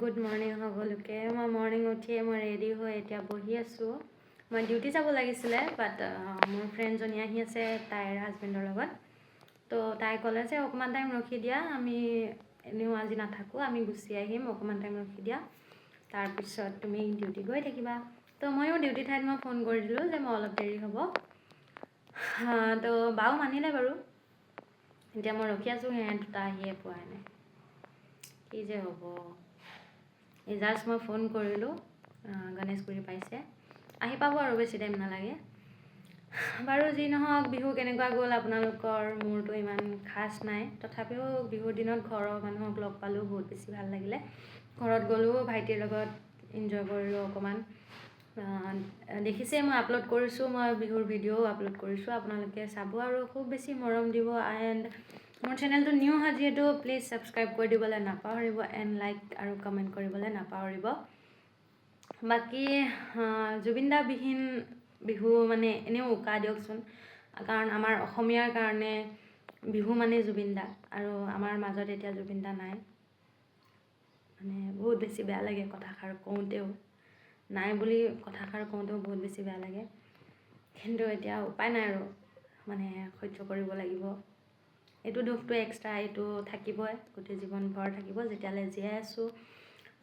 Good morning সকলোকে। মই morning উঠিয়ে মই ৰেডি হৈ এতিয়া বহি আছোঁ। মই ডিউটি যাব লাগিছিলে, বাট মোৰ ফ্ৰেণ্ডজনী আহি আছে তাইৰ হাজবেণ্ডৰ লগত। তো তাই ক'লে যে অকণমান টাইম ৰখি দিয়া, আমি এনেও আজি নাথাকোঁ, আমি গুচি আহিম, অকণমান টাইম ৰখি দিয়া, তাৰপিছত তুমি ডিউটি গৈ থাকিবা। তো ময়ো ডিউটি ঠাইত মই ফোন কৰি দিলোঁ যে মই অলপ দেৰি হ'ব। তো বাও মানিলে বাৰু। এতিয়া মই ৰখি আছোঁ, সিহঁত দুটা আহিয়ে পোৱাই নাই, কি যে হ'ব। এই জাষ্ট মই ফোন কৰিলোঁ, গণেশগুৰি পাইছে, আহি পাব আৰু বেছি টাইম নালাগে বাৰু। যি নহওক, বিহু কেনেকুৱা গ'ল আপোনালোকৰ? মোৰতো ইমান খাছ নাই, তথাপিও বিহুৰ দিনত ঘৰৰ মানুহক লগ পালোঁ, বহুত বেছি ভাল লাগিলে। ঘৰত গ'লোঁ, ভাইটিৰ লগত এনজয় কৰিলোঁ অকণমান। দেখিছে মই আপলোড কৰিছোঁ, মই বিহুৰ ভিডিঅ'ও আপলোড কৰিছোঁ, আপোনালোকে চাব আৰু খুব বেছি মৰম দিব। এণ্ড মোৰ চেনেলটো নিউ হয় যিহেতু, প্লিজ ছাবস্ক্ৰাইব কৰি দিবলৈ নাপাহৰিব, এণ্ড লাইক আৰু কমেণ্ট কৰিবলৈ নাপাহৰিব। বাকী জুবিনদা বিহীন বিহু মানে এনেও উকা দিয়কচোন, কাৰণ আমাৰ অসমীয়াৰ কাৰণে বিহু মানে জুবিনদা, আৰু আমাৰ মাজত এতিয়া জুবিনদা নাই। মানে বহুত বেছি বেয়া লাগে কথাষাৰ কওঁতেও, নাই বুলি কথাষাৰ কওঁতেও বহুত বেছি বেয়া লাগে, কিন্তু এতিয়া উপায় নাই আৰু, মানে সহ্য কৰিব লাগিব। এইটো দুখটো এক্সট্ৰা, এইটো থাকিবই, গোটেই জীৱনভৰ থাকিব যেতিয়ালৈ জীয়াই আছোঁ।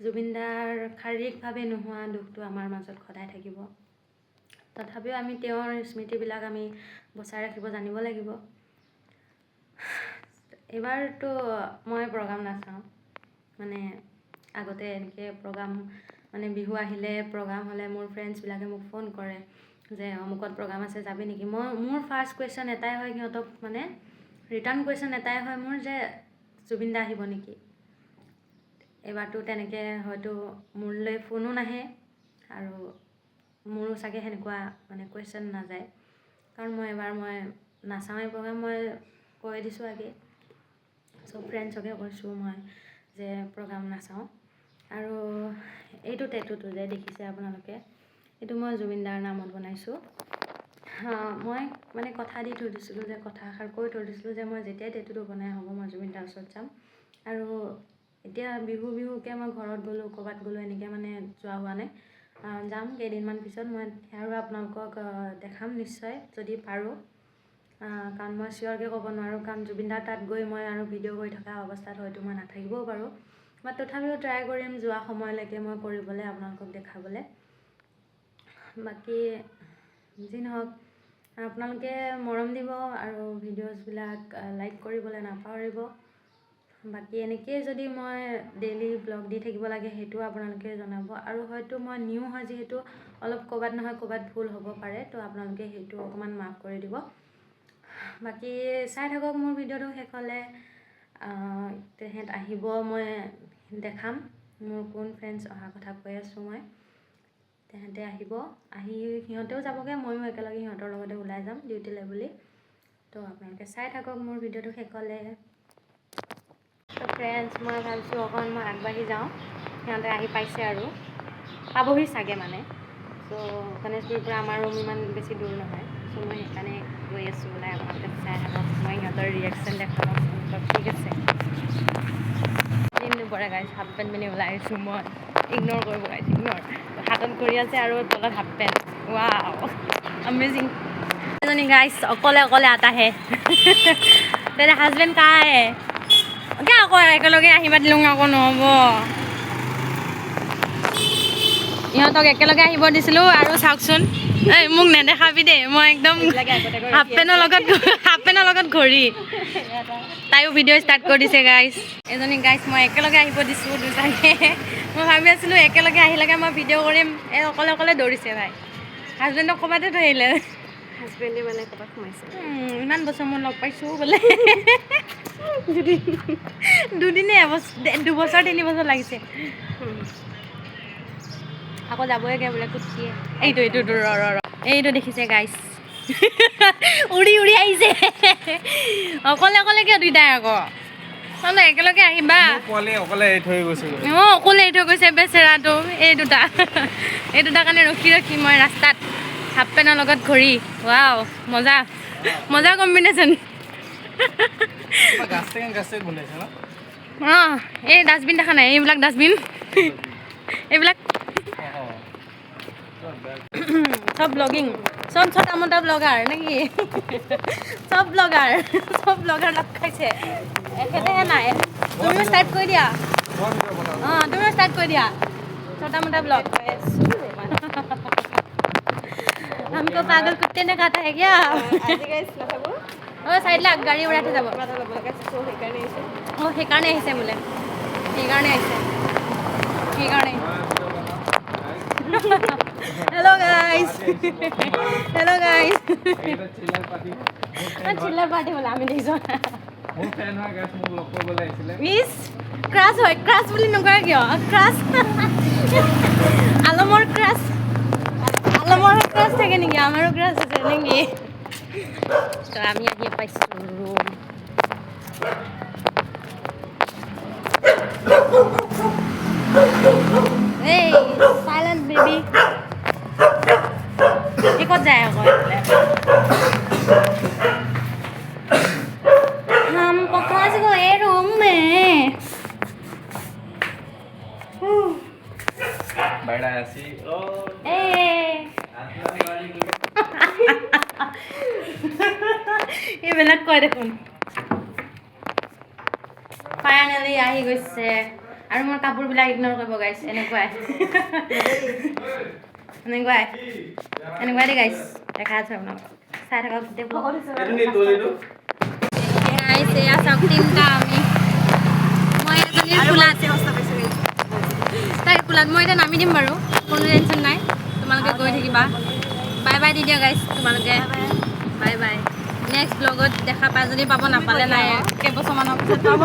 জুবিনদাৰ শাৰীৰিকভাৱে নোহোৱা দুখটো আমাৰ মাজত সদায় থাকিব। তথাপিও আমি তেওঁৰ স্মৃতিবিলাক আমি বচাই ৰাখিব জানিব লাগিব। এইবাৰতো মই প্ৰগ্ৰাম নাচাওঁ, মানে আগতে এনেকৈ প্ৰগ্ৰাম, মানে বিহু আহিলে প্ৰগ্ৰাম হ'লে মোৰ ফ্ৰেণ্ডছবিলাকে মোক ফোন কৰে যে অমুকত প্ৰগ্ৰাম আছে, যাবি নেকি? মোৰ ফাৰ্ষ্ট কুৱেশ্যন এটাই হয় সিহঁতক, মানে ৰিটাৰ্ণ কুৱেশ্যন এটাই হয় মোৰ, যে জুবিনদা আহিব নেকি? এইবাৰতো তেনেকৈ হয়তো মোলৈ ফোনো নাহে, আৰু মোৰো চাগে সেনেকুৱা মানে কুৱেশ্যন নাযায়, কাৰণ এইবাৰ মই নাচাওঁৱেই প্ৰগ্ৰাম। মই কৈ দিছোঁ আগে, চব ফ্ৰেণ্ডছকে কৈছোঁ মই যে প্ৰগ্ৰাম নাচাওঁ। আৰু এইটো টেটুটো যে দেখিছে আপোনালোকে, এইটো মই জুবিনদাৰ নামত বনাইছোঁ। মই মানে কথা দি থৈ দিছিলোঁ, যে কথা এষাৰ কৈ থৈ দিছিলোঁ যে মই যেতিয়াই টেটুটো বনাই হ'ব মই জুবিনদাৰ ওচৰত যাম। আৰু এতিয়া বিহুকৈ মই ঘৰত গ'লোঁ, ক'ৰবাত গ'লোঁ, এনেকৈ মানে যোৱা হোৱা নাই। যাম কেইদিনমান পিছত, মই আৰু আপোনালোকক দেখাম নিশ্চয় যদি পাৰোঁ, কাৰণ মই চিয়'ৰকৈ ক'ব নোৱাৰোঁ, কাৰণ জুবিনদাৰ তাত গৈ মই আৰু ভিডিঅ' কৰি থকা অৱস্থাত হয়তো মই নাথাকিবও পাৰোঁ, বাট তথাপিও ট্ৰাই কৰিম যোৱা সময়লৈকে মই কৰিবলৈ, আপোনালোকক দেখাবলৈ। বাকী যি নহওক, আপোনালোকে মৰম দিব আৰু ভিডিঅ'ছবিলাক লাইক কৰিবলৈ নাপাহৰিব। বাকী এনেকৈয়ে যদি মই ডেইলি ব্লগ দি থাকিব লাগে, সেইটোও আপোনালোকে জনাব। আৰু হয়তো মই নিউ হয় যিহেতু, অলপ ক'ৰবাত নহয় ক'ৰবাত ভুল হ'ব পাৰে, তো আপোনালোকে সেইটো অকণমান মাফ কৰি দিব। বাকী চাই থাকক মোৰ ভিডিঅ'টো শেষলৈ। তেহেঁত আহিব, মই দেখাম মোৰ কোন ফ্ৰেণ্ডছ অহা কথা কৈ আছোঁ মই। তেহেঁতে আহিব, আহি সিহঁতেও যাবগৈ, ময়ো একেলগে সিহঁতৰ লগতে ওলাই যাম ডিউটিলৈ বুলি। তো আপোনালোকে চাই থাকক মোৰ ভিডিঅ'টো শেষলৈ। তো ফ্ৰেণ্ডছ, মই ভাবিছোঁ অকণমান মই আগবাঢ়ি যাওঁ, সিহঁতে আহি পাইছে আৰু পাবহি চাগে মানে। ত' গণেশগুৰিৰ পৰা আমাৰ ৰুম ইমান বেছি দূৰ নহয়, চ' মই সেইকাৰণে গৈ আছোঁ ওলাই। আপোনালোকে চাই থাকক, মই সিহঁতৰ ৰিয়েকশ্যন দেখাম আপোনালোকক, ঠিক আছে? নপৰে গাইছ, হাফ পেণ্ট পিন্ধি ওলাই আহিছোঁ মই, ইগন'ৰ কৰিব গাইছ, ইগন'ৰ। হাতত ঘড়ী আছে আৰু তলত হাফ পেণ্ট, ৱাও अमेजिंग। एजनी गाइस अकले अकले आता है तेरे हस्बैंड कहाँ है? क्या আকৌ একেলগে আহিবা দিলোঁ আকৌ নহ'ব। ইহঁতক একেলগে আহিব দিছিলোঁ, আৰু চাওকচোন, এই মোক নেদেখাবি দেই, মই একদম হাফ পেণ্টৰ লগত ঘড়ী। তাইও ভিডিঅ' ষ্টাৰ্ট কৰি দিছে গাইছ। এজনী গাইছ মই একেলগে আহিব দিছোঁ দুটাকে। মই ভাবি আছিলোঁ একেলগে আহিলেগে মই ভিডিঅ' কৰিম, এই অকলে অকলে দৌৰিছে ভাই। হাজবেণ্ডক ক'ৰবাতে থৈ আহিলে, হাজবেণ্ডে মানে ক'ৰবাত সোমাইছে। ইমান বছৰ মই লগ পাইছোঁ বোলে, দুদিনে দুবছৰ 3 বছৰ লাগিছে। আকৌ যাবইগে বোলে কুটকিয়ে। এইটো এইটো দেখিছে গাইছ, উৰি উৰি আহিছে। অকলে অকলে কিয় দুইটাই আকৌ? মানে একেলগে আহিবা। অকলে এৰি থৈ গৈছে বেচেৰাটো। এই দুটা কাৰণে ৰখি ৰখি মই ৰাস্তাত, হাফ পেণ্টৰ লগত ঘড়ী। ৱাও, মজা কম্বিনেশ্যন। অঁ, এই ডাষ্টবিন দেখা নাই? এইবিলাক ডাষ্টবিন এইবিলাক চব ব্লগিং চব ছটা মোটা ব্লগাৰ নেকি চব ব্লগাৰ লগ খাইছে এখেতেহে নাই তুমিও ষ্টাৰ্ট কৰি দিয়া অঁ তুমিও ষ্টাৰ্ট কৰি দিয়া छोटा मोटा ब्लॉग हमको पागल कुत्ते ने खाता है क्या ओ साइड लाग गाड़ी उड़ाते যাব ओ সেইকাৰণে আহিছে বোলে সেইকাৰণে हेलो गाइस चिल्लार पार्टी बोला আমি দেখিছো মোৰ ফ্ৰেন্ড হয় গাইস মোক লগ কৰিবলৈ আহিছিলে মিস ক্ৰাছ হয় ক্ৰাছ বুলি নকৰা কিয় ক্ৰাছ আলমৰ ক্ৰাছ থাকে নেকি আমাৰো ক্ৰাছ আছে নেকি তো আমি আহি পাইছো ৰুম এই সাইলেন্ট বেবি ক'ত যায় আকৌ हम पहुंच गए रूम में बड़ा ऐसी ओ এইবিলাক কয় দেখোন ফাইনেলি আহি গৈছে আৰু মোৰ কাপোৰবিলাক ইগন'ৰ কৰিব গাইছ এনেকুৱাই দে গাইছ দেখা আছে আপোনালোকক চাই থকা গোটেই গাইছ এয়া চাওক তিনিটা আমি মই এজনীৰ ফুলাত তাইৰ ফুলাত মই এতিয়া নামি দিম বাৰু কোনো টেনশ্যন নাই তোমালোকে গৈ থাকিবা বাই বাই দি দিয়া গাইছ তোমালোকে বাই বাই নেক্সট ব্লগত দেখা পাই যদি পাব নাপালে নাই কেইবছৰমানৰ পিছত পাব